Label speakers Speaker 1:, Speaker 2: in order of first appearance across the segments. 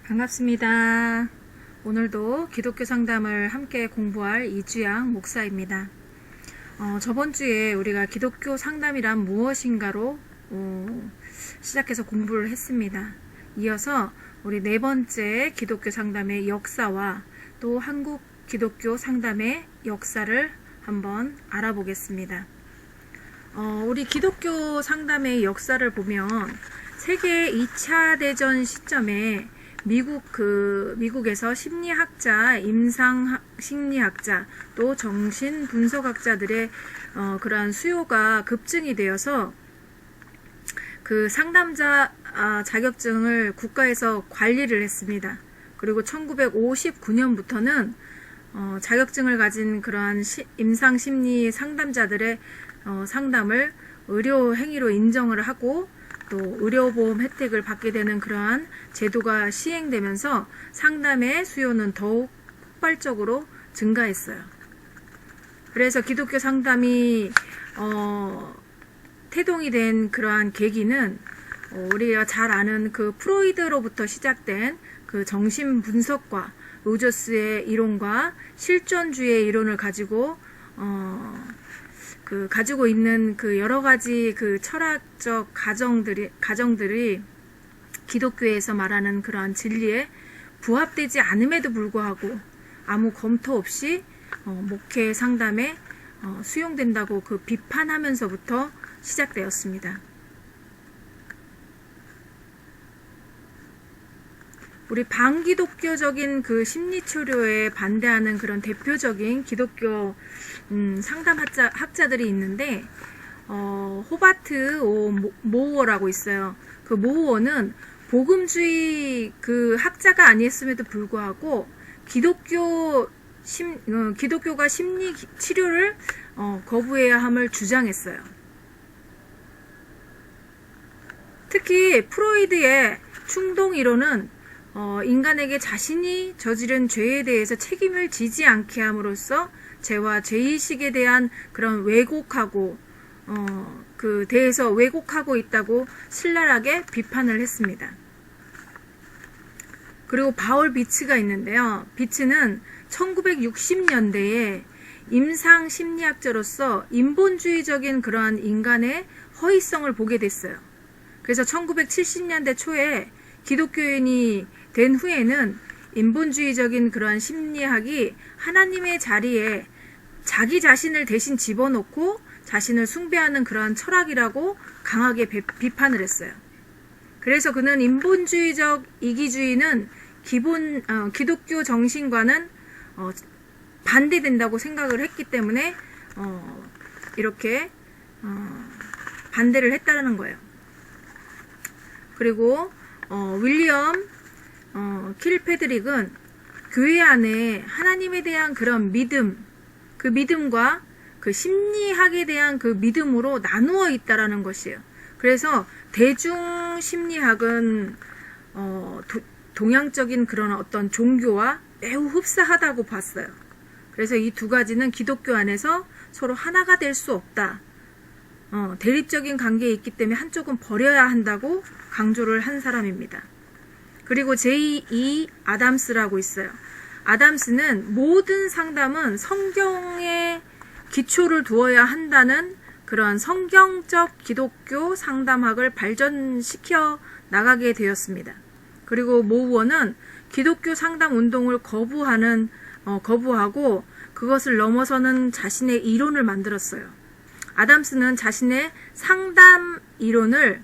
Speaker 1: 반갑습니다. 오늘도 기독교 상담을 함께 공부할 이주양 목사입니다. 저번 주에 우리가 기독교 상담이란 무엇인가로 시작해서 공부를 했습니다. 이어서 우리 네 번째 기독교 상담의 역사와 또 한국 기독교 상담의 역사를 한번 알아보겠습니다. 우리 기독교 상담의 역사를 보면 세계 2차 대전 시점에 미국에서 심리학자, 임상 심리학자, 또 정신 분석학자들의 그러한 수요가 급증이 되어서 그 상담자 자격증을 국가에서 관리를 했습니다. 그리고 1959년부터는 자격증을 가진 그러한 임상 심리 상담자들의 상담을 의료 행위로 인정을 하고 또 의료보험 혜택을 받게 되는 그러한 제도가 시행되면서 상담의 수요는 더욱 폭발적으로 증가했어요. 그래서 기독교 상담이 태동이 된 그러한 계기는 우리가 잘 아는 그 프로이드로부터 시작된 그 정신 분석과 로저스의 이론과 실존주의 이론을 가지고 가지고 있는 그 여러 가지 그 철학적 가정들이 기독교에서 말하는 그러한 진리에 부합되지 않음에도 불구하고 아무 검토 없이 목회 상담에 수용된다고 그 비판하면서부터 시작되었습니다. 우리 반기독교적인 그 심리치료에 반대하는 그런 대표적인 기독교 상담학자들이 있는데 호바트 모우어라고 있어요. 그 모우어는 복음주의 그 학자가 아니었음에도 불구하고 기독교가 심리 치료를 거부해야 함을 주장했어요. 특히 프로이드의 충동 이론은 인간에게 자신이 저지른 죄에 대해서 책임을 지지 않게 함으로써 죄와 죄의식에 대한 그런 왜곡하고 그 대해서 왜곡하고 있다고 신랄하게 비판을 했습니다. 그리고 바울 비츠가 있는데요. 비츠는 1960년대에 임상 심리학자로서 인본주의적인 그러한 인간의 허위성을 보게 됐어요. 그래서 1970년대 초에 기독교인이 된 후에는 인본주의적인 그러한 심리학이 하나님의 자리에 자기 자신을 대신 집어넣고 자신을 숭배하는 그러한 철학이라고 강하게 비판을 했어요. 그래서 그는 인본주의적 이기주의는 기독교 정신과는 반대된다고 생각을 했기 때문에 이렇게 반대를 했다는 거예요. 그리고 윌리엄 킬패드릭은 교회 안에 하나님에 대한 그런 믿음, 그 믿음과 그 심리학에 대한 그 믿음으로 나누어 있다라는 것이에요. 그래서 대중 심리학은 동양적인 그런 어떤 종교와 매우 흡사하다고 봤어요. 그래서 이 두 가지는 기독교 안에서 서로 하나가 될 수 없다. 대립적인 관계에 있기 때문에 한쪽은 버려야 한다고 강조를 한 사람입니다. 그리고 J.E. 아담스라고 있어요. 아담스는 모든 상담은 성경에 기초를 두어야 한다는 그런 성경적 기독교 상담학을 발전시켜 나가게 되었습니다. 그리고 모우어는 기독교 상담 운동을 거부하고 그것을 넘어서는 자신의 이론을 만들었어요. 아담스는 자신의 상담 이론을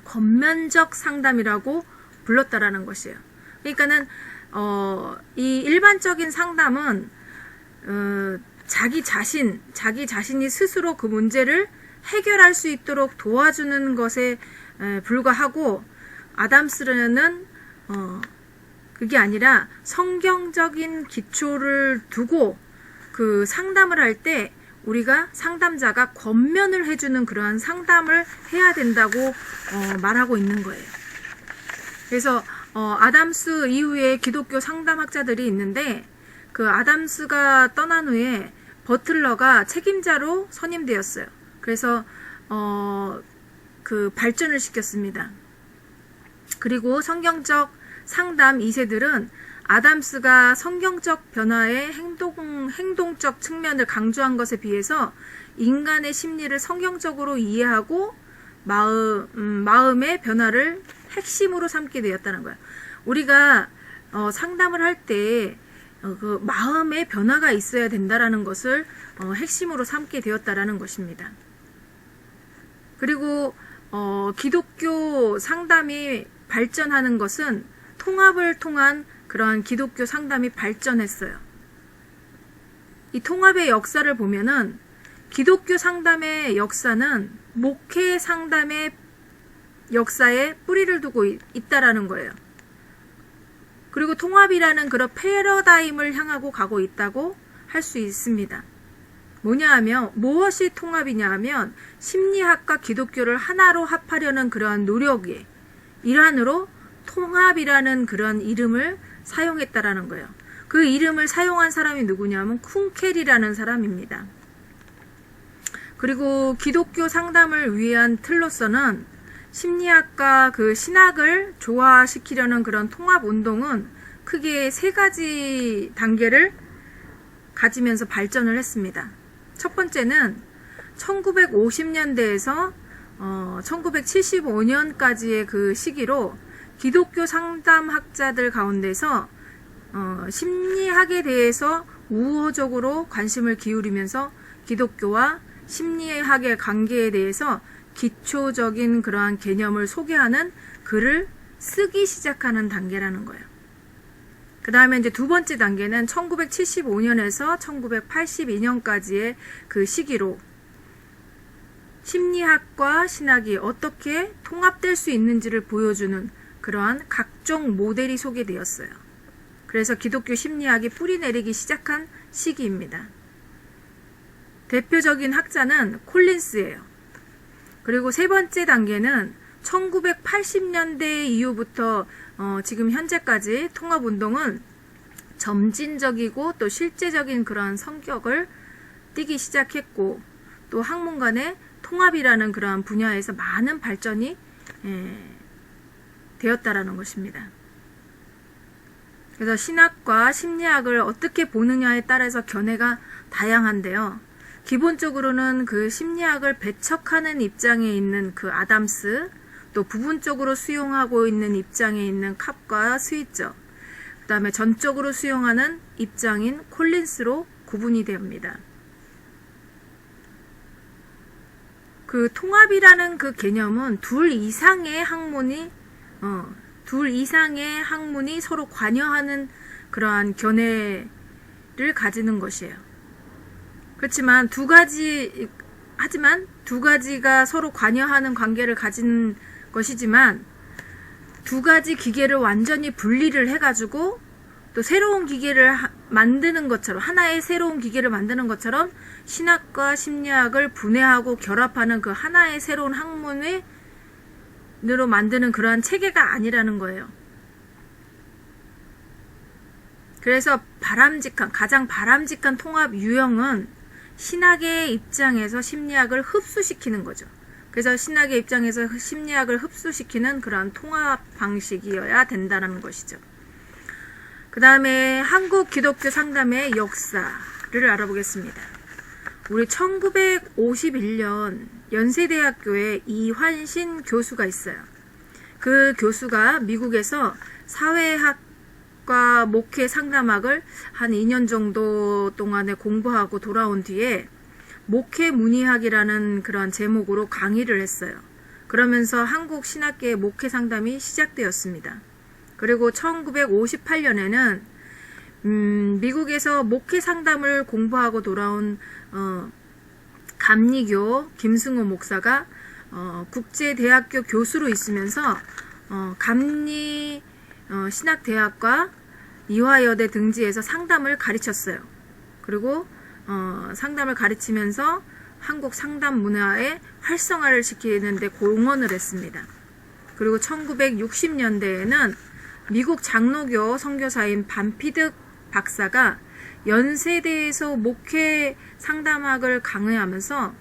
Speaker 1: 겉면적 상담이라고 불렀다라는 것이에요. 그러니까는 이 일반적인 상담은 자기 자신이 스스로 그 문제를 해결할 수 있도록 도와주는 것에 불과하고 아담스는 그게 아니라 성경적인 기초를 두고 그 상담을 할 때 우리가 상담자가 권면을 해주는 그러한 상담을 해야 된다고 말하고 있는 거예요. 그래서 아담스 이후에 기독교 상담학자들이 있는데 그 아담스가 떠난 후에 버틀러가 책임자로 선임되었어요. 그래서 그 발전을 시켰습니다. 그리고 성경적 상담 2세들은 아담스가 성경적 변화의 행동적 측면을 강조한 것에 비해서 인간의 심리를 성경적으로 이해하고 마음의 변화를 핵심으로 삼게 되었다는 거예요. 우리가 상담을 할 때 그 마음의 변화가 있어야 된다라는 것을 핵심으로 삼게 되었다라는 것입니다. 그리고 기독교 상담이 발전하는 것은 통합을 통한 그러한 기독교 상담이 발전했어요. 이 통합의 역사를 보면은 기독교 상담의 역사는 목회 상담의 역사에 뿌리를 두고 있다라는 거예요. 그리고 통합이라는 그런 패러다임을 향하고 가고 있다고 할 수 있습니다. 뭐냐 하면 무엇이 통합이냐 하면 심리학과 기독교를 하나로 합하려는 그러한 노력의 일환으로 통합이라는 그런 이름을 사용했다라는 거예요. 그 이름을 사용한 사람이 누구냐면 쿵켈이라는 사람입니다. 그리고 기독교 상담을 위한 틀로서는 심리학과 그 신학을 조화시키려는 그런 통합 운동은 크게 3가지 단계를 가지면서 발전을 했습니다. 첫 번째는 1950년대에서 1975년까지의 그 시기로 기독교 상담학자들 가운데서 심리학에 대해서 우호적으로 관심을 기울이면서 기독교와 심리학의 관계에 대해서 기초적인 그러한 개념을 소개하는 글을 쓰기 시작하는 단계라는 거예요. 그 다음에 이제 두 번째 단계는 1975년에서 1982년까지의 그 시기로 심리학과 신학이 어떻게 통합될 수 있는지를 보여주는 그러한 각종 모델이 소개되었어요. 그래서 기독교 심리학이 뿌리 내리기 시작한 시기입니다. 대표적인 학자는 콜린스예요. 그리고 세 번째 단계는 1980년대 이후부터 지금 현재까지 통합운동은 점진적이고 또 실제적인 그러한 성격을 띠기 시작했고 또 학문간의 통합이라는 그러한 분야에서 많은 발전이 되었다라는 것입니다. 그래서 신학과 심리학을 어떻게 보느냐에 따라서 견해가 다양한데요. 기본적으로는 그 심리학을 배척하는 입장에 있는 그 아담스, 또 부분적으로 수용하고 있는 입장에 있는 캅과 스위처, 그 다음에 전적으로 수용하는 입장인 콜린스로 구분이 됩니다. 그 통합이라는 그 개념은 둘 이상의 학문이 서로 관여하는 그러한 견해를 가지는 것이에요. 그렇지만 두 가지가 서로 관여하는 관계를 가진 것이지만 두 가지 기계를 완전히 분리를 해가지고 또 새로운 기계를 만드는 것처럼 하나의 새로운 기계를 만드는 것처럼 신학과 심리학을 분해하고 결합하는 그 하나의 새로운 학문으로 만드는 그러한 체계가 아니라는 거예요. 그래서 가장 바람직한 통합 유형은 신학의 입장에서 심리학을 흡수시키는 거죠. 그래서 신학의 입장에서 심리학을 흡수시키는 그러한 통합 방식이어야 된다는 것이죠. 그 다음에 한국 기독교 상담의 역사를 알아보겠습니다. 우리 1951년 연세대학교에 이환신 교수가 있어요. 그 교수가 미국에서 사회학과 목회 상담학을 한 2년 정도 동안에 공부하고 돌아온 뒤에 목회 문의학이라는 그런 제목으로 강의를 했어요. 그러면서 한국 신학계의 목회 상담이 시작되었습니다. 그리고 1958년에는 미국에서 목회 상담을 공부하고 돌아온 감리교 김승호 목사가 국제대학교 교수로 있으면서 감리 신학대학과 이화여대 등지에서 상담을 가르쳤어요. 그리고 상담을 가르치면서 한국 상담 문화의 활성화를 시키는 데 공헌을 했습니다. 그리고 1960년대에는 미국 장로교 선교사인 반피득 박사가 연세대에서 목회 상담학을 강의하면서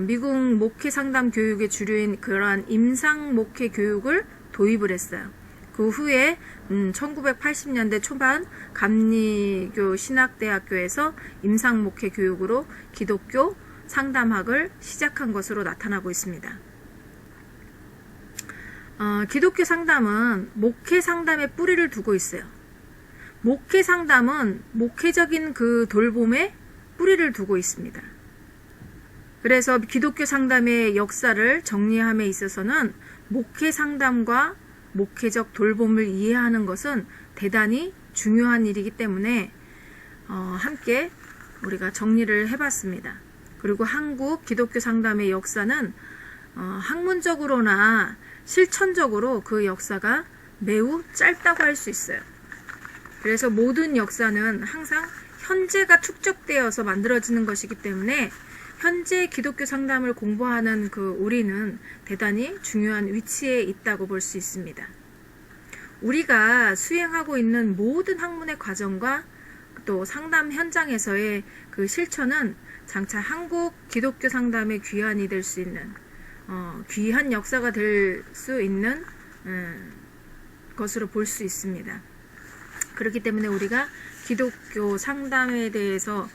Speaker 1: 미국 목회 상담 교육의 주류인 그러한 임상 목회 교육을 도입을 했어요. 그 후에 1980년대 초반 감리교 신학대학교에서 임상목회 교육으로 기독교 상담학을 시작한 것으로 나타나고 있습니다. 기독교 상담은 목회 상담에 뿌리를 두고 있어요. 목회 상담은 목회적인 그 돌봄에 뿌리를 두고 있습니다. 그래서 기독교 상담의 역사를 정리함에 있어서는 목회 상담과 목회적 돌봄을 이해하는 것은 대단히 중요한 일이기 때문에 함께 우리가 정리를 해봤습니다. 그리고 한국 기독교 상담의 역사는 학문적으로나 실천적으로 그 역사가 매우 짧다고 할 수 있어요. 그래서 모든 역사는 항상 현재가 축적되어서 만들어지는 것이기 때문에 현재 기독교 상담을 공부하는 그 우리는 대단히 중요한 위치에 있다고 볼 수 있습니다. 우리가 수행하고 있는 모든 학문의 과정과 또 상담 현장에서의 그 실천은 장차 한국 기독교 상담의 귀환이 될 수 있는 귀한 역사가 될 수 있는 것으로 볼 수 있습니다. 그렇기 때문에 우리가 기독교 상담에 대해서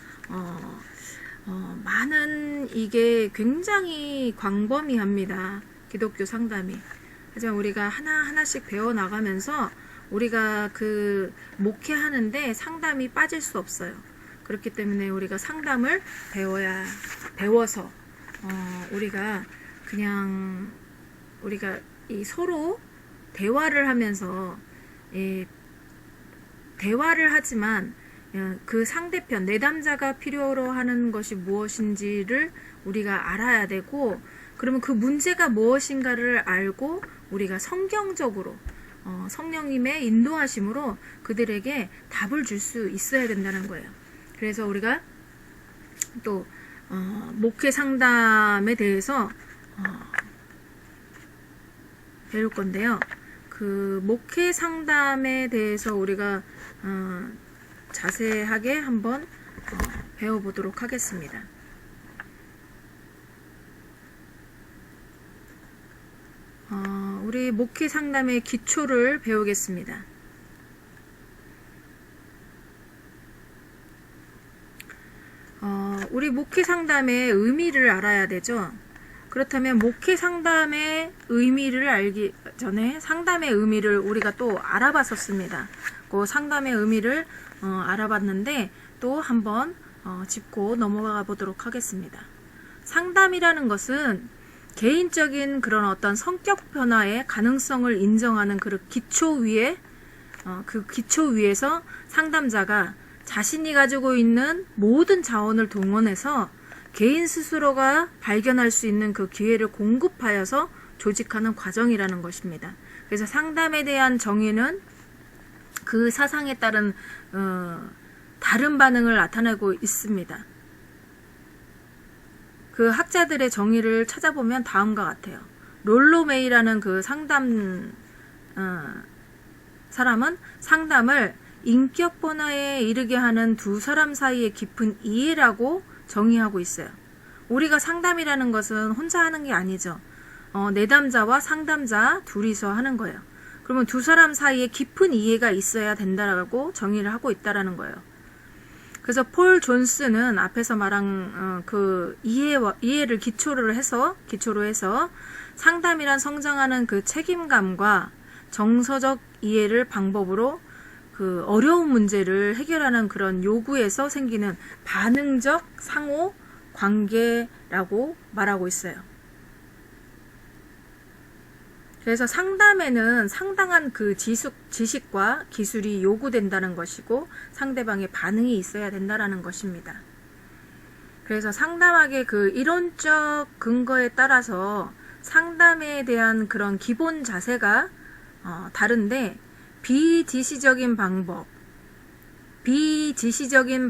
Speaker 1: 많은 이게 굉장히 광범위합니다. 기독교 상담이. 하지만 우리가 하나하나씩 배워나가면서 우리가 그 목회하는데 상담이 빠질 수 없어요. 그렇기 때문에 우리가 상담을 배워서 우리가 그냥 우리가 이 서로 대화를 하면서 대화를 하지만 그 상대편 내담자가 필요로 하는 것이 무엇인지를 우리가 알아야 되고, 그러면 그 문제가 무엇인가를 알고 우리가 성경적으로 성령님의 인도하심으로 그들에게 답을 줄 수 있어야 된다는 거예요. 그래서 우리가 또 목회 상담에 대해서 배울 건데요. 그 목회 상담에 대해서 우리가 자세하게 한번 배워보도록 하겠습니다. 우리 목회 상담의 기초를 배우겠습니다. 우리 목회 상담의 의미를 알아야 되죠. 그렇다면 목회 상담의 의미를 알기 전에 상담의 의미를 우리가 또 알아봤었습니다. 그 상담의 의미를 알아봤는데 또 한번 짚고 넘어가 보도록 하겠습니다. 상담이라는 것은 개인적인 그런 어떤 성격 변화의 가능성을 인정하는 그 기초 위에서 상담자가 자신이 가지고 있는 모든 자원을 동원해서 개인 스스로가 발견할 수 있는 그 기회를 공급하여서 조직하는 과정이라는 것입니다. 그래서 상담에 대한 정의는 그 사상에 따른 다른 반응을 나타내고 있습니다. 그 학자들의 정의를 찾아보면 다음과 같아요. 롤로 메이라는 그 상담 사람은 상담을 인격 번화에 이르게 하는 두 사람 사이의 깊은 이해라고 정의하고 있어요. 우리가 상담이라는 것은 혼자 하는 게 아니죠. 내담자와 상담자 둘이서 하는 거예요. 그러면 두 사람 사이에 깊은 이해가 있어야 된다라고 정의를 하고 있다라는 거예요. 그래서 폴 존스는 앞에서 말한 그 이해를 기초로 해서 상담이란 성장하는 그 책임감과 정서적 이해를 방법으로 그 어려운 문제를 해결하는 그런 요구에서 생기는 반응적 상호 관계라고 말하고 있어요. 그래서 상담에는 상당한 그 지식과 기술이 요구된다는 것이고 상대방의 반응이 있어야 된다는 것입니다. 그래서 상담학의 그 이론적 근거에 따라서 상담에 대한 그런 기본 자세가 다른데 비지시적인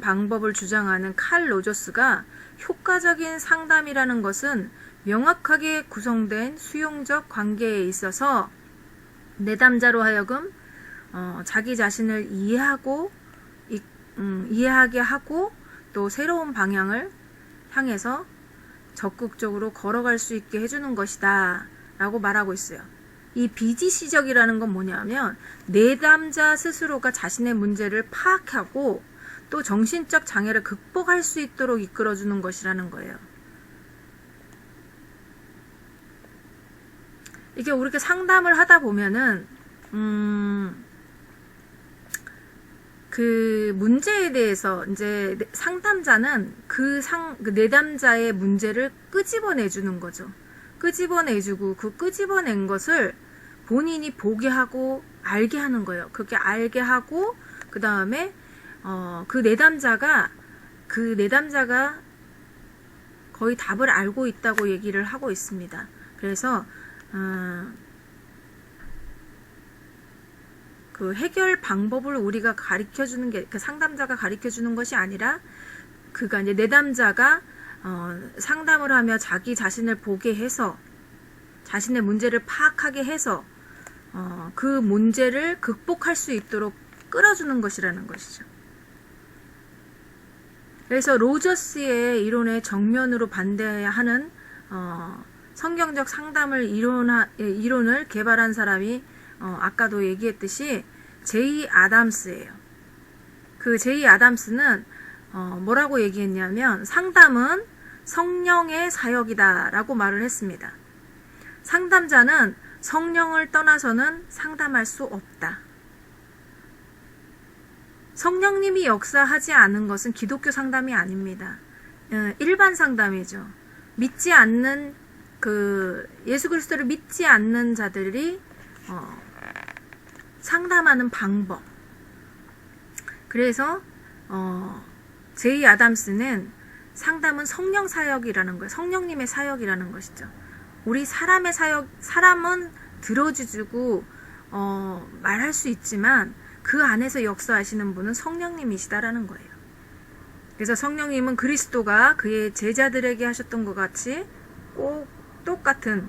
Speaker 1: 방법을 주장하는 칼 로저스가 효과적인 상담이라는 것은 명확하게 구성된 수용적 관계에 있어서 내담자로 하여금 자기 자신을 이해하게 하고 또 새로운 방향을 향해서 적극적으로 걸어갈 수 있게 해주는 것이다 라고 말하고 있어요. 이 비지시적이라는 건 뭐냐면 내담자 스스로가 자신의 문제를 파악하고 또 정신적 장애를 극복할 수 있도록 이끌어주는 것이라는 거예요. 이게 우리가 상담을 하다 보면은 그 문제에 대해서 이제 상담자는 그 내담자의 문제를 끄집어내 주는 거죠. 끄집어내주고 그 끄집어낸 것을 본인이 보게 하고 알게 하는 거예요. 그렇게 알게 하고 그 다음에 그 내담자가 거의 답을 알고 있다고 얘기를 하고 있습니다. 그래서 그 해결 방법을 우리가 가르쳐 주는 게 그 상담자가 가르쳐 주는 것이 아니라 그가 이제 내담자가 상담을 하며 자기 자신을 보게 해서 자신의 문제를 파악하게 해서 그 문제를 극복할 수 있도록 끌어주는 것이라는 것이죠. 그래서 로저스의 이론에 정면으로 반대하는 성경적 상담을 이론을 개발한 사람이 아까도 얘기했듯이 제이 아담스예요. 그 제이 아담스는 뭐라고 얘기했냐면 상담은 성령의 사역이다 라고 말을 했습니다. 상담자는 성령을 떠나서는 상담할 수 없다. 성령님이 역사하지 않은 것은 기독교 상담이 아닙니다. 일반 상담이죠. 믿지 않는 예수 그리스도를 믿지 않는 자들이 상담하는 방법. 그래서 제이 아담스는 상담은 성령 사역이라는 거예요. 성령님의 사역이라는 것이죠. 우리 사람의 사역, 사람은 들어주고 말할 수 있지만 그 안에서 역사하시는 분은 성령님이시다라는 거예요. 그래서 성령님은 그리스도가 그의 제자들에게 하셨던 것 같이 꼭 똑같은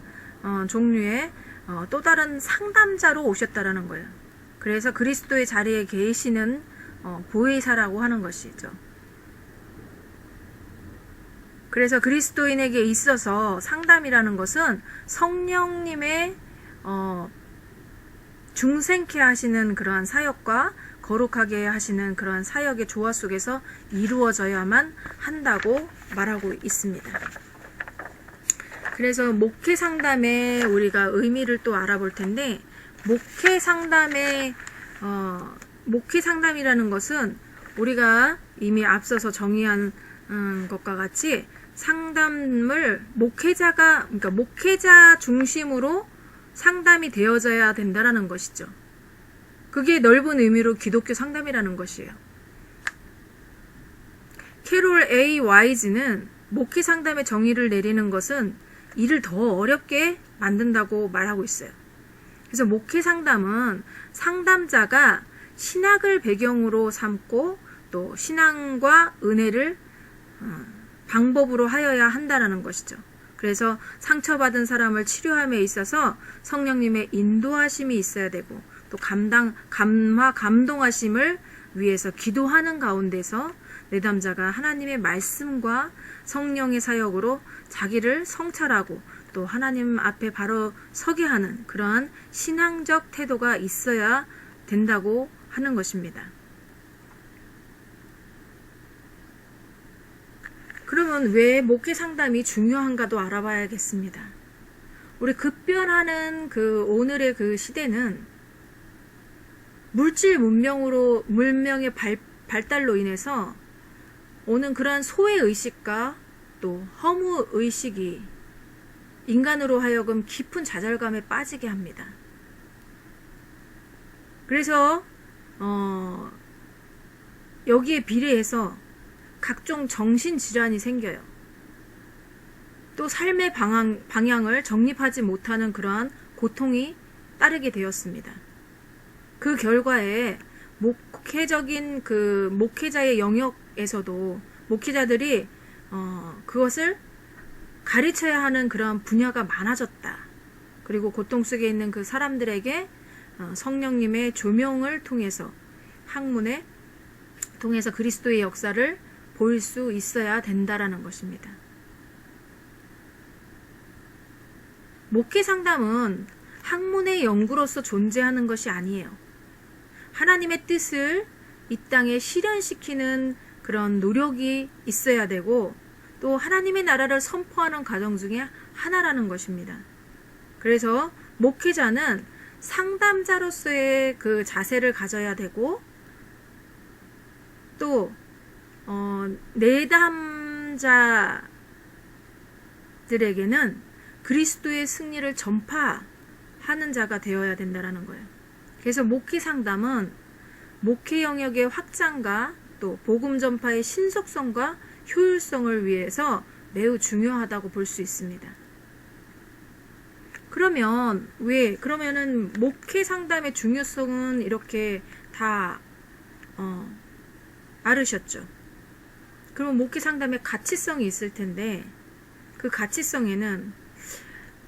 Speaker 1: 종류의 또 다른 상담자로 오셨다라는 거예요. 그래서 그리스도의 자리에 계시는 보혜사라고 하는 것이죠. 그래서 그리스도인에게 있어서 상담이라는 것은 성령님의 중생케 하시는 그러한 사역과 거룩하게 하시는 그러한 사역의 조화 속에서 이루어져야만 한다고 말하고 있습니다. 그래서 목회 상담의 우리가 의미를 또 알아볼 텐데, 목회 상담이라는 것은 우리가 이미 앞서서 정의한 것과 같이 상담을 그러니까 목회자 중심으로 상담이 되어져야 된다라는 것이죠. 그게 넓은 의미로 기독교 상담이라는 것이에요. 캐롤 A. 와이즈는 목회 상담의 정의를 내리는 것은 이를 더 어렵게 만든다고 말하고 있어요. 그래서 목회 상담은 상담자가 신학을 배경으로 삼고 또 신앙과 은혜를 방법으로 하여야 한다라는 것이죠. 그래서 상처받은 사람을 치료함에 있어서 성령님의 인도하심이 있어야 되고 또 감동하심을 위해서 기도하는 가운데서 내담자가 하나님의 말씀과 성령의 사역으로 자기를 성찰하고 또 하나님 앞에 바로 서게 하는 그러한 신앙적 태도가 있어야 된다고 하는 것입니다. 그러면 왜 목회 상담이 중요한가도 알아봐야겠습니다. 우리 급변하는 오늘의 그 시대는 문명의 발달로 인해서 오는 그러한 소외의식과 또 허무의식이 인간으로 하여금 깊은 좌절감에 빠지게 합니다. 그래서 여기에 비례해서 각종 정신질환이 생겨요. 또 삶의 방향을 정립하지 못하는 그러한 고통이 따르게 되었습니다. 그 결과에 목회적인 목회자의 영역에서도 목회자들이 그것을 가르쳐야 하는 그런 분야가 많아졌다. 그리고 고통 속에 있는 그 사람들에게 성령님의 조명을 통해서 학문에 통해서 그리스도의 역사를 볼 수 있어야 된다라는 것입니다. 목회 상담은 학문의 연구로서 존재하는 것이 아니에요. 하나님의 뜻을 이 땅에 실현시키는 그런 노력이 있어야 되고 또 하나님의 나라를 선포하는 과정 중에 하나라는 것입니다. 그래서 목회자는 상담자로서의 그 자세를 가져야 되고 또 내담자들에게는 그리스도의 승리를 전파하는 자가 되어야 된다는 거예요. 그래서 목회 상담은 목회 영역의 확장과 또 복음 전파의 신속성과 효율성을 위해서 매우 중요하다고 볼 수 있습니다. 그러면은 목회 상담의 중요성은 이렇게 다 알으셨죠? 그럼 목회 상담의 가치성이 있을 텐데 그 가치성에는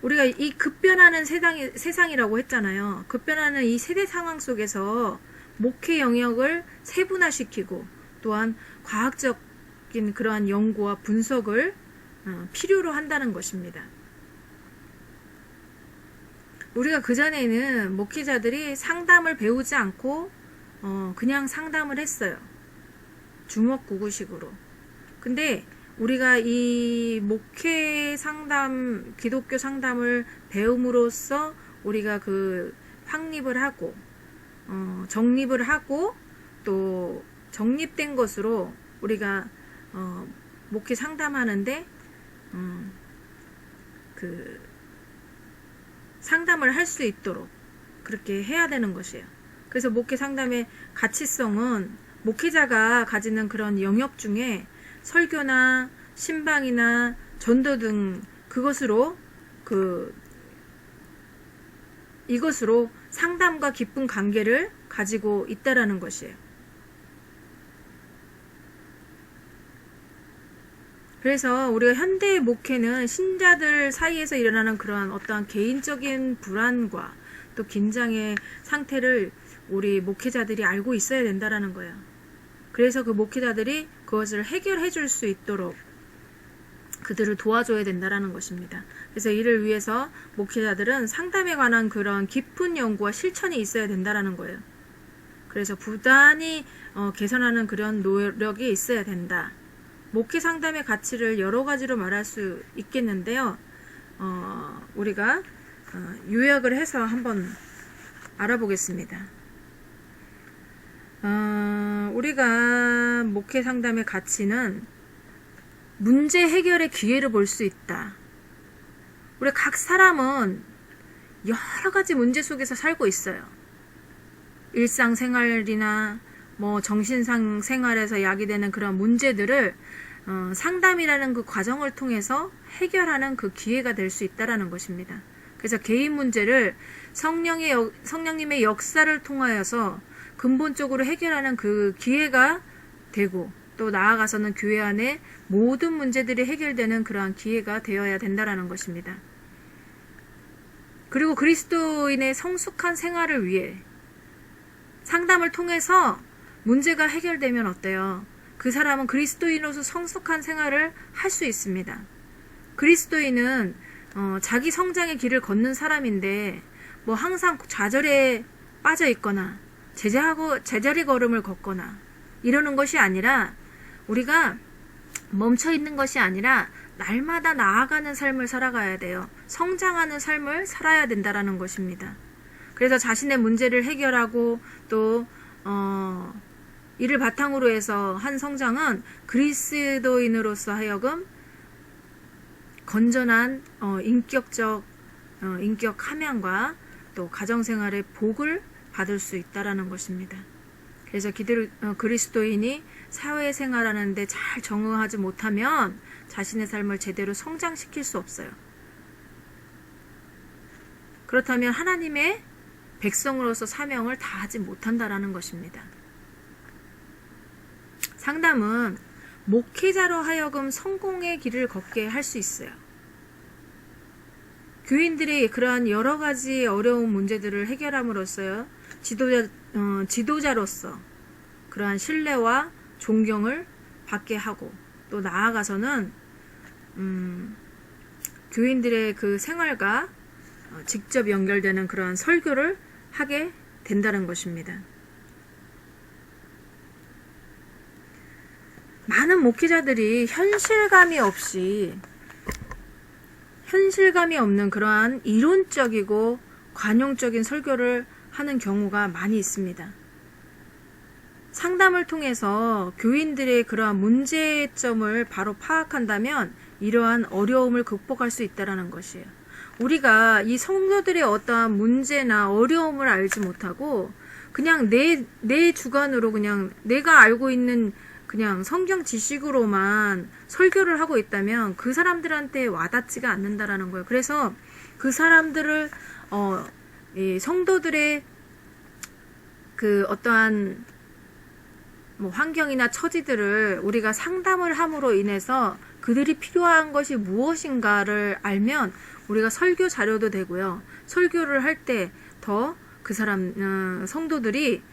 Speaker 1: 우리가 이 급변하는 세상이라고 했잖아요. 급변하는 이 세대 상황 속에서 목회 영역을 세분화시키고 또한 과학적인 그러한 연구와 분석을 필요로 한다는 것입니다. 우리가 그전에는 목회자들이 상담을 배우지 않고 그냥 상담을 했어요. 주먹구구식으로. 근데 우리가 이 목회 상담, 기독교 상담을 배움으로써 우리가 그 확립을 하고 정립을 하고 또 정립된 것으로 우리가 목회 상담하는데 그 상담을 할 수 있도록 그렇게 해야 되는 것이에요. 그래서 목회 상담의 가치성은 목회자가 가지는 그런 영역 중에 설교나 신방이나 전도 등 이것으로 상담과 깊은 관계를 가지고 있다라는 것이에요. 그래서 우리가 현대의 목회는 신자들 사이에서 일어나는 그러한 어떠한 개인적인 불안과 또 긴장의 상태를 우리 목회자들이 알고 있어야 된다라는 거예요. 그래서 그 목회자들이 그것을 해결해 줄 수 있도록 그들을 도와줘야 된다라는 것입니다. 그래서 이를 위해서 목회자들은 상담에 관한 그런 깊은 연구와 실천이 있어야 된다라는 거예요. 그래서 부단히 개선하는 그런 노력이 있어야 된다. 목회 상담의 가치를 여러 가지로 말할 수 있겠는데요. 우리가 요약을 해서 한번 알아보겠습니다. 우리가 목회 상담의 가치는 문제 해결의 기회를 볼 수 있다. 우리 각 사람은 여러 가지 문제 속에서 살고 있어요. 일상생활이나 정신상 생활에서 야기되는 그런 문제들을 상담이라는 그 과정을 통해서 해결하는 그 기회가 될 수 있다라는 것입니다. 그래서 개인 문제를 성령님의 역사를 통하여서 근본적으로 해결하는 그 기회가 되고 또 나아가서는 교회 안에 모든 문제들이 해결되는 그러한 기회가 되어야 된다라는 것입니다. 그리고 그리스도인의 성숙한 생활을 위해 상담을 통해서 문제가 해결되면 어때요? 그 사람은 그리스도인으로서 성숙한 생활을 할 수 있습니다. 그리스도인은 자기 성장의 길을 걷는 사람인데 항상 좌절에 빠져 있거나 제자리 걸음을 걷거나 이러는 것이 아니라 우리가 멈춰 있는 것이 아니라 날마다 나아가는 삶을 살아가야 돼요. 성장하는 삶을 살아야 된다라는 것입니다. 그래서 자신의 문제를 해결하고 또 이를 바탕으로 해서 한 성장은 그리스도인으로서 하여금 건전한 인격 함양과 또 가정생활의 복을 받을 수 있다라는 것입니다. 그래서 그리스도인이 사회생활하는데 잘 적응하지 못하면 자신의 삶을 제대로 성장시킬 수 없어요. 그렇다면 하나님의 백성으로서 사명을 다하지 못한다라는 것입니다. 상담은 목회자로 하여금 성공의 길을 걷게 할 수 있어요. 교인들의 그러한 여러 가지 어려운 문제들을 해결함으로써 지도자로서 그러한 신뢰와 존경을 받게 하고 또 나아가서는 교인들의 그 생활과 직접 연결되는 그러한 설교를 하게 된다는 것입니다. 많은 목회자들이 현실감이 없는 그러한 이론적이고 관용적인 설교를 하는 경우가 많이 있습니다. 상담을 통해서 교인들의 그러한 문제점을 바로 파악한다면 이러한 어려움을 극복할 수 있다는 것이에요. 우리가 이 성도들의 어떠한 문제나 어려움을 알지 못하고 그냥 내 주관으로 그냥 내가 알고 있는 그냥 성경 지식으로만 설교를 하고 있다면 그 사람들한테 와닿지가 않는다라는 거예요. 그래서 그 사람들을 이 성도들의 그 어떠한 환경이나 처지들을 우리가 상담을 함으로 인해서 그들이 필요한 것이 무엇인가를 알면 우리가 설교 자료도 되고요. 설교를 할 때 더 그 사람 성도들이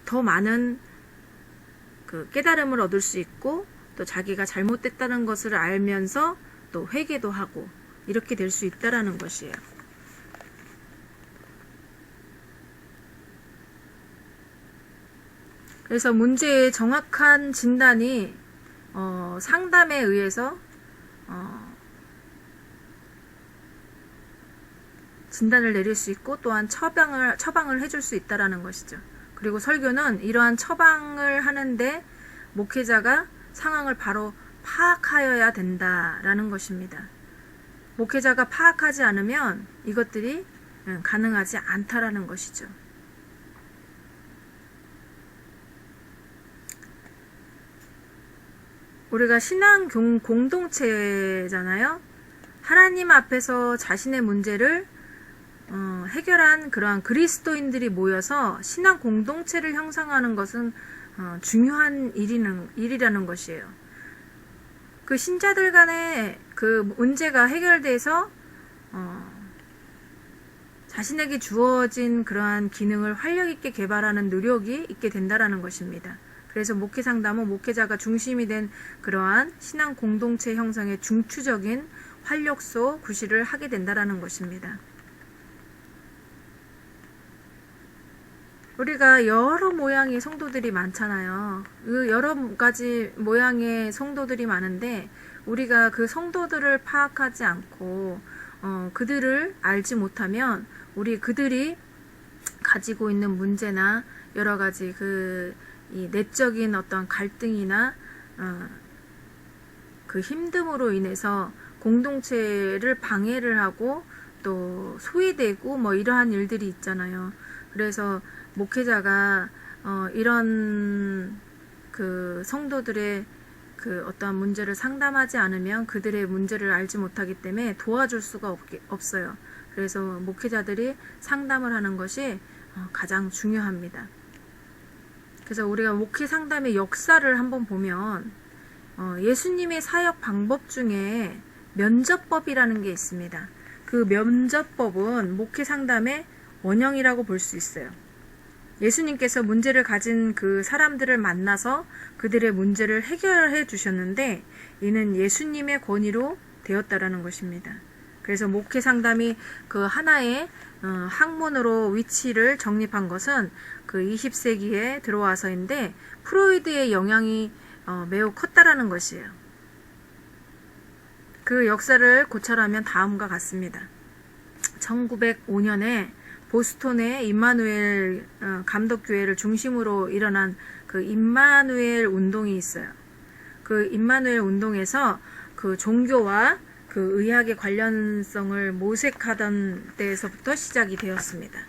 Speaker 1: 더 많은 그 깨달음을 얻을 수 있고 또 자기가 잘못됐다는 것을 알면서 또 회개도 하고 이렇게 될 수 있다라는 것이에요. 그래서 문제의 정확한 진단이 상담에 의해서 진단을 내릴 수 있고 또한 처방을 해줄 수 있다라는 것이죠. 그리고 설교는 이러한 처방을 하는데 목회자가 상황을 바로 파악하여야 된다라는 것입니다. 목회자가 파악하지 않으면 이것들이 가능하지 않다라는 것이죠. 우리가 신앙 공동체잖아요. 하나님 앞에서 자신의 문제를 해결한 그러한 그리스도인들이 모여서 신앙 공동체를 형성하는 것은 중요한 일이라는 것이에요. 그 신자들 간의 그 문제가 해결돼서 자신에게 주어진 그러한 기능을 활력 있게 개발하는 노력이 있게 된다라는 것입니다. 그래서 목회 상담은 목회자가 중심이 된 그러한 신앙 공동체 형성의 중추적인 활력소 구실을 하게 된다라는 것입니다. 우리가 여러 모양의 성도들이 많잖아요. 그 여러 가지 모양의 성도들이 많은데 우리가 그 성도들을 파악하지 않고 그들을 알지 못하면 그들이 가지고 있는 문제나 여러 가지 이 내적인 어떤 갈등이나 그 힘듦으로 인해서 공동체를 방해를 하고 또 소외되고 이러한 일들이 있잖아요. 그래서 목회자가 이런 그 성도들의 그 어떠한 문제를 상담하지 않으면 그들의 문제를 알지 못하기 때문에 도와줄 수가 없어요. 그래서 목회자들이 상담을 하는 것이 가장 중요합니다. 그래서 우리가 목회 상담의 역사를 한번 보면 예수님의 사역 방법 중에 면접법이라는 게 있습니다. 그 면접법은 목회 상담의 원형이라고 볼 수 있어요. 예수님께서 문제를 가진 그 사람들을 만나서 그들의 문제를 해결해 주셨는데 이는 예수님의 권위로 되었다라는 것입니다. 그래서 목회 상담이 그 하나의 학문으로 위치를 정립한 것은 그 20세기에 들어와서인데 프로이드의 영향이 매우 컸다라는 것이에요. 그 역사를 고찰하면 다음과 같습니다. 1905년에 보스턴의 임마누엘 감독교회를 중심으로 일어난 그 임마누엘 운동이 있어요. 그 임마누엘 운동에서 그 종교와 그 의학의 관련성을 모색하던 때에서부터 시작이 되었습니다.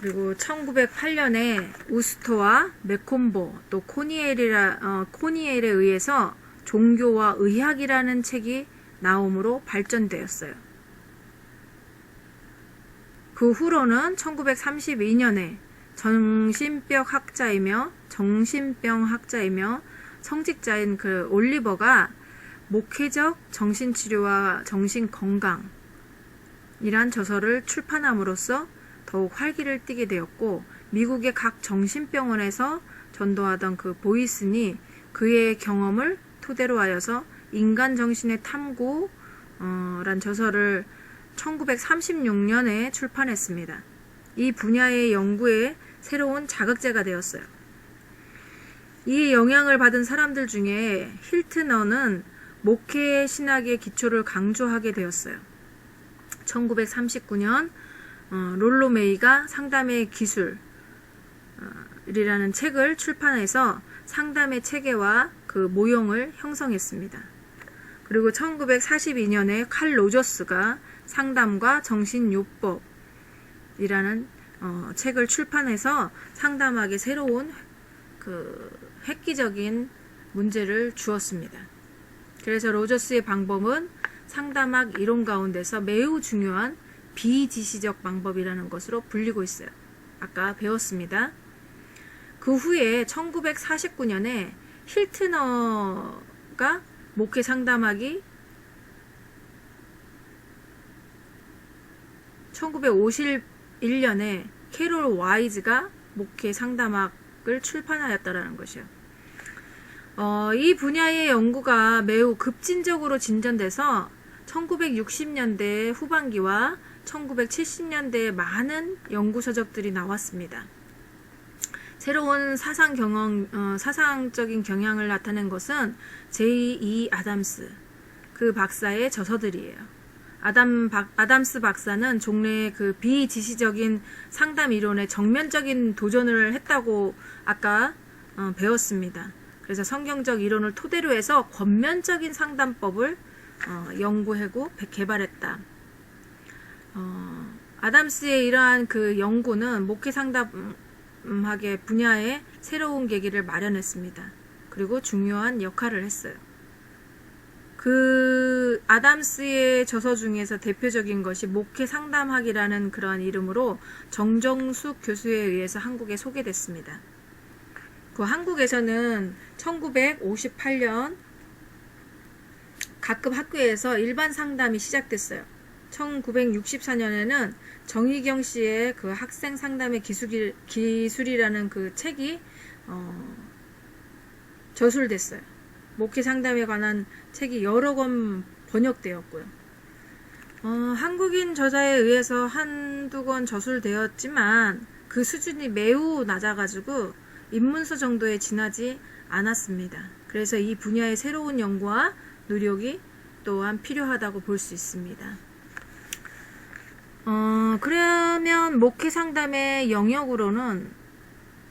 Speaker 1: 그리고 1908년에 우스터와 메콤보 또 코니엘에 의해서 종교와 의학이라는 책이 나옴으로 발전되었어요. 그 후로는 1932년에 정신병 학자이며 성직자인 그 올리버가 목회적 정신치료와 정신건강이란 저서를 출판함으로써 더욱 활기를 띠게 되었고 미국의 각 정신병원에서 전도하던 그 보이슨이 그의 경험을 토대로 하여서 인간 정신의 탐구 란 저서를 1936년에 출판했습니다. 이 분야의 연구에 새로운 자극제가 되었어요. 이 영향을 받은 사람들 중에 힐트너는 목회 신학의 기초를 강조하게 되었어요. 1939년 롤로 메이가 상담의 기술이라는 책을 출판해서 상담의 체계와 그 모형을 형성했습니다. 그리고 1942년에 칼 로저스가 상담과 정신요법이라는 책을 출판해서 상담학에 새로운 그 획기적인 문제를 주었습니다. 그래서 로저스의 방법은 상담학 이론 가운데서 매우 중요한 비지시적 방법이라는 것으로 불리고 있어요. 아까 배웠습니다. 그 후에 1949년에 힐트너가 목회 상담학이 1951년에 캐롤 와이즈가 목회 상담학을 출판하였다라는 것이요. 이 분야의 연구가 매우 급진적으로 진전돼서 1960년대 후반기와 1970년대에 많은 연구 서적들이 나왔습니다. 새로운 사상적인 경향을 나타낸 것은 J.E. 아담스, 그 박사의 저서들이에요. 아담스 박사는 종래의 그 비지시적인 상담 이론에 정면적인 도전을 했다고 아까 배웠습니다. 그래서 성경적 이론을 토대로 해서 권면적인 상담법을 연구하고 개발했다. 아담스의 이러한 그 연구는 목회 상담학의 분야에 새로운 계기를 마련했습니다. 그리고 중요한 역할을 했어요. 그 아담스의 저서 중에서 대표적인 것이 목회 상담학이라는 그러한 이름으로 정정숙 교수에 의해서 한국에 소개됐습니다. 그 한국에서는 1958년 각급 학교에서 일반 상담이 시작됐어요. 1964년에는 정희경 씨의 그 학생 상담의 기술이라는 그 책이 저술됐어요. 목회 상담에 관한 책이 여러 권 번역되었고요. 한국인 저자에 의해서 한두 권 저술되었지만 그 수준이 매우 낮아가지고 입문서 정도에 지나지 않았습니다. 그래서 이 분야의 새로운 연구와 노력이 또한 필요하다고 볼 수 있습니다. 그러면 목회 상담의 영역으로는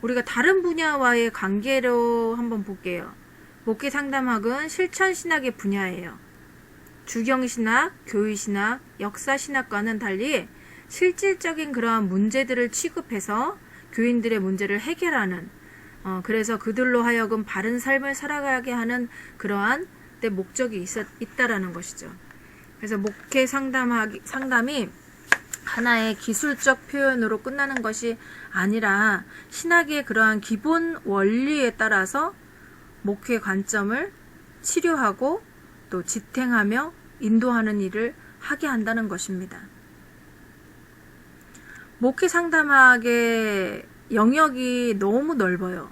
Speaker 1: 우리가 다른 분야와의 관계로 한번 볼게요. 목회 상담학은 실천신학의 분야예요. 주경신학, 교의신학, 역사신학과는 달리 실질적인 그러한 문제들을 취급해서 교인들의 문제를 해결하는, 그래서 그들로 하여금 바른 삶을 살아가게 하는 그러한 데 목적이 있다라는 것이죠. 그래서 목회 상담이 하나의 기술적 표현으로 끝나는 것이 아니라 신학의 그러한 기본 원리에 따라서 목회 관점을 치료하고 또 지탱하며 인도하는 일을 하게 한다는 것입니다. 목회 상담학의 영역이 너무 넓어요.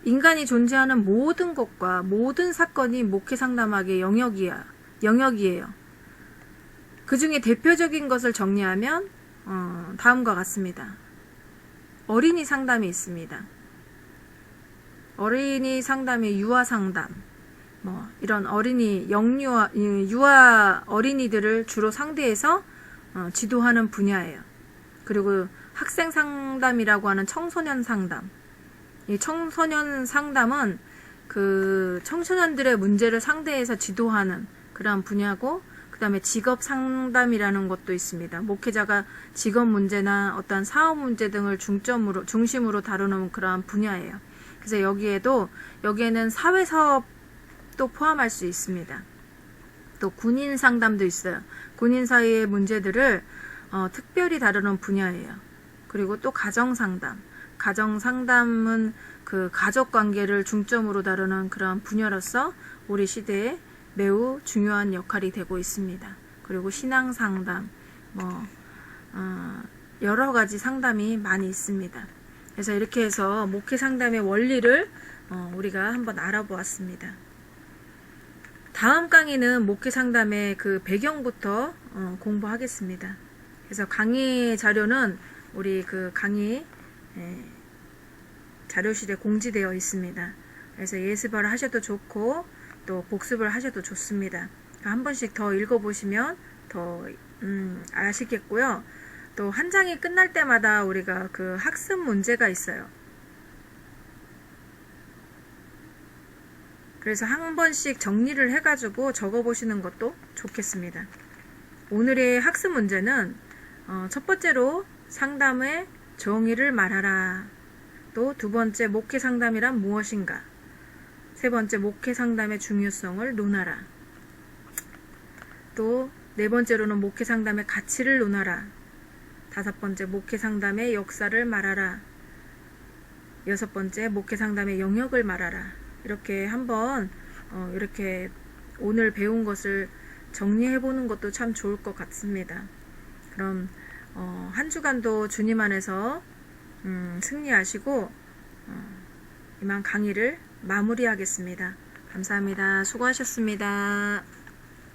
Speaker 1: 인간이 존재하는 모든 것과 모든 사건이 목회 상담학의 영역이에요. 그 중에 대표적인 것을 정리하면 다음과 같습니다. 어린이 상담이 있습니다. 어린이 상담의 유아 상담, 이런 유아 어린이들을 주로 상대해서 지도하는 분야예요. 그리고 학생 상담이라고 하는 청소년 상담. 이 청소년 상담은 그 청소년들의 문제를 상대해서 지도하는 그러한 분야고, 그 다음에 직업 상담이라는 것도 있습니다. 목회자가 직업 문제나 어떤 사업 문제 등을 중심으로 다루는 그러한 분야예요. 그래서 여기에는 사회사업도 포함할 수 있습니다. 또 군인 상담도 있어요. 군인 사이의 문제들을 특별히 다루는 분야예요. 그리고 또 가정 상담. 가정 상담은 그 가족 관계를 중점으로 다루는 그러한 분야로서 우리 시대에 매우 중요한 역할이 되고 있습니다. 그리고 신앙 상담, 여러 가지 상담이 많이 있습니다. 그래서 이렇게 해서 목회 상담의 원리를 우리가 한번 알아보았습니다. 다음 강의는 목회 상담의 그 배경부터 공부하겠습니다. 그래서 강의 자료는 우리 그 강의 자료실에 공지되어 있습니다. 그래서 예습을 하셔도 좋고 또 복습을 하셔도 좋습니다. 한 번씩 더 읽어보시면 더 아시겠고요. 또 한 장이 끝날 때마다 우리가 그 학습 문제가 있어요. 그래서 한 번씩 정리를 해가지고 적어보시는 것도 좋겠습니다. 오늘의 학습 문제는 첫 번째로 상담의 정의를 말하라. 또 두 번째 목회 상담이란 무엇인가. 세 번째 목회 상담의 중요성을 논하라. 또 네 번째로는 목회 상담의 가치를 논하라. 다섯 번째 목회 상담의 역사를 말하라. 여섯 번째 목회 상담의 영역을 말하라. 이렇게 한번 이렇게 오늘 배운 것을 정리해 보는 것도 참 좋을 것 같습니다. 그럼 한 주간도 주님 안에서 승리하시고 이만 강의를 마무리하겠습니다. 감사합니다. 수고하셨습니다.